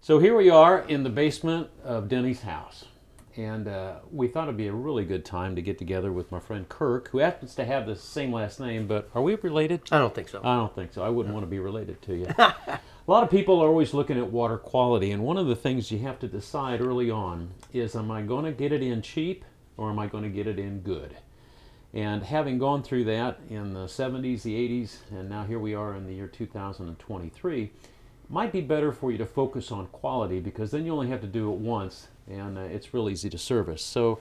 So here we are in the basement of Denny's house. And we thought it'd be a really good time to get together with my friend Kirk, who happens to have the same last name, but are we related? I don't think so. I don't think so. I wouldn't want to be related to you. A lot of people are always looking at water quality, and one of the things you have to decide early on is, am I going to get it in cheap or am I going to get it in good? And having gone through that in the 70s, the 80s, and now here we are in the year 2023, it might be better for you to focus on quality, because then you only have to do it once, and it's real easy to service. So,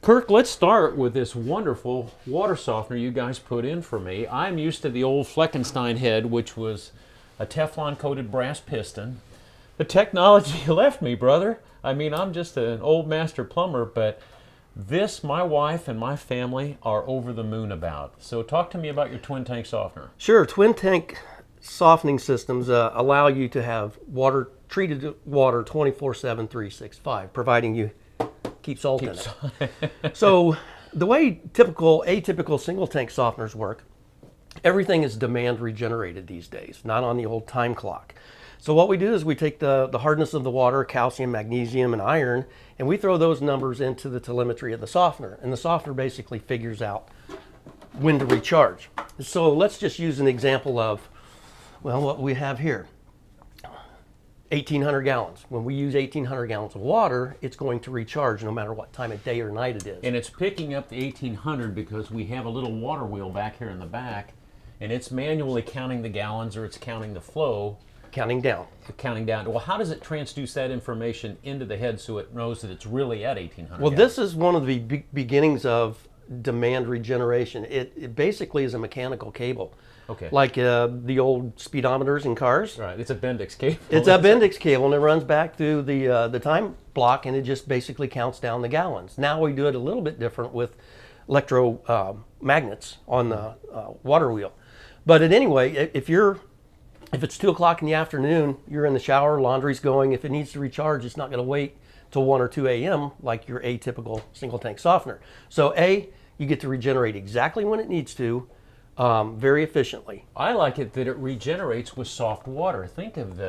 Kirk, let's start with this wonderful water softener you guys put in for me. I'm used to the old Fleckenstein head, which was a Teflon-coated brass piston. The technology left me, brother. I mean, I'm just an old master plumber, but this, my wife and my family are over the moon about. So talk to me about your twin tank softener. Sure. Twin tank softening systems allow you to have treated water 24/7, 365, providing you keep salt in it. So the way atypical single tank softeners work, everything is demand regenerated these days, not on the old time clock. So what we do is we take the hardness of the water, calcium, magnesium, and iron, and we throw those numbers into the telemetry of the softener. And the softener basically figures out when to recharge. So let's just use an example of, well, what we have here. 1,800 gallons. When we use 1,800 gallons of water, it's going to recharge no matter what time of day or night it is. And it's picking up the 1,800 because we have a little water wheel back here in the back, and it's manually counting the gallons, or it's counting the flow. Counting down. Counting down. Well, how does it transduce that information into the head so it knows that it's really at 1,800 Well, gallons? this is one of the beginnings of demand regeneration. It basically is a mechanical cable. Okay. Like the old speedometers in cars. Right. It's a Bendix cable. It's a Bendix cable, and it runs back through the time block, and it just basically counts down the gallons. Now we do it a little bit different with magnets on the water wheel. But anyway, if it's 2 o'clock in the afternoon, you're in the shower, laundry's going. If it needs to recharge, it's not going to wait till 1 or 2 a.m. like your atypical single tank softener. So you get to regenerate exactly when it needs to, very efficiently. I like it that it regenerates with soft water. Think of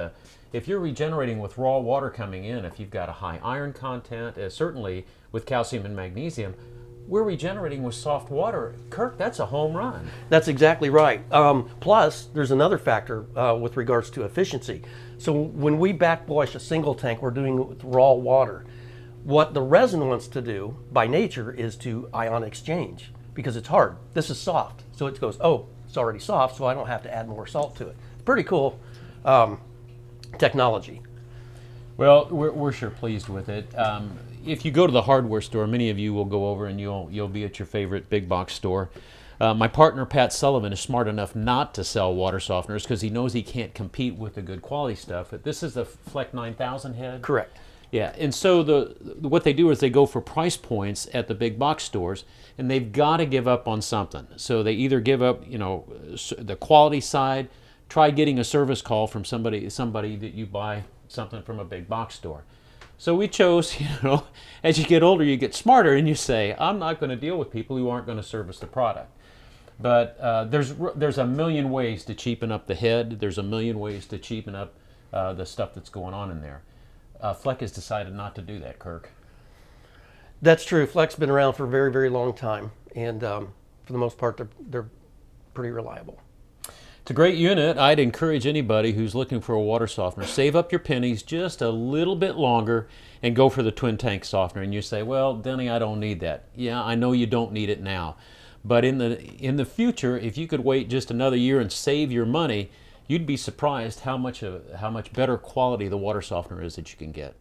if you're regenerating with raw water coming in, if you've got a high iron content, certainly with calcium and magnesium, we're regenerating with soft water. Kirk, that's a home run. That's exactly right. Plus, there's another factor with regards to efficiency. So when we backwash a single tank, we're doing it with raw water. What the resin wants to do by nature is to ion exchange, because it's hard. This is soft. So it goes, oh, it's already soft, so I don't have to add more salt to it. Pretty cool technology. Well, we're sure pleased with it. If you go to the hardware store, many of you will go over and you'll be at your favorite big box store. My partner, Pat Sullivan, is smart enough not to sell water softeners because he knows he can't compete with the good quality stuff. But this is the Fleck 9000 head? Correct. Yeah, and so what they do is they go for price points at the big box stores, and they've got to give up on something. So they either give up, the quality side, try getting a service call from somebody that you buy something from a big box store. So we chose, as you get older, you get smarter, and you say, I'm not going to deal with people who aren't going to service the product. But there's a million ways to cheapen up the head. There's a million ways to cheapen up the stuff that's going on in there. Fleck has decided not to do that, Kirk. That's true. Fleck's been around for a very, very long time, and for the most part, they're pretty reliable. It's a great unit. I'd encourage anybody who's looking for a water softener, save up your pennies just a little bit longer and go for the twin tank softener. And you say, well, Denny, I don't need that. Yeah, I know you don't need it now. But in the future, if you could wait just another year and save your money, you'd be surprised how much better quality the water softener is that you can get.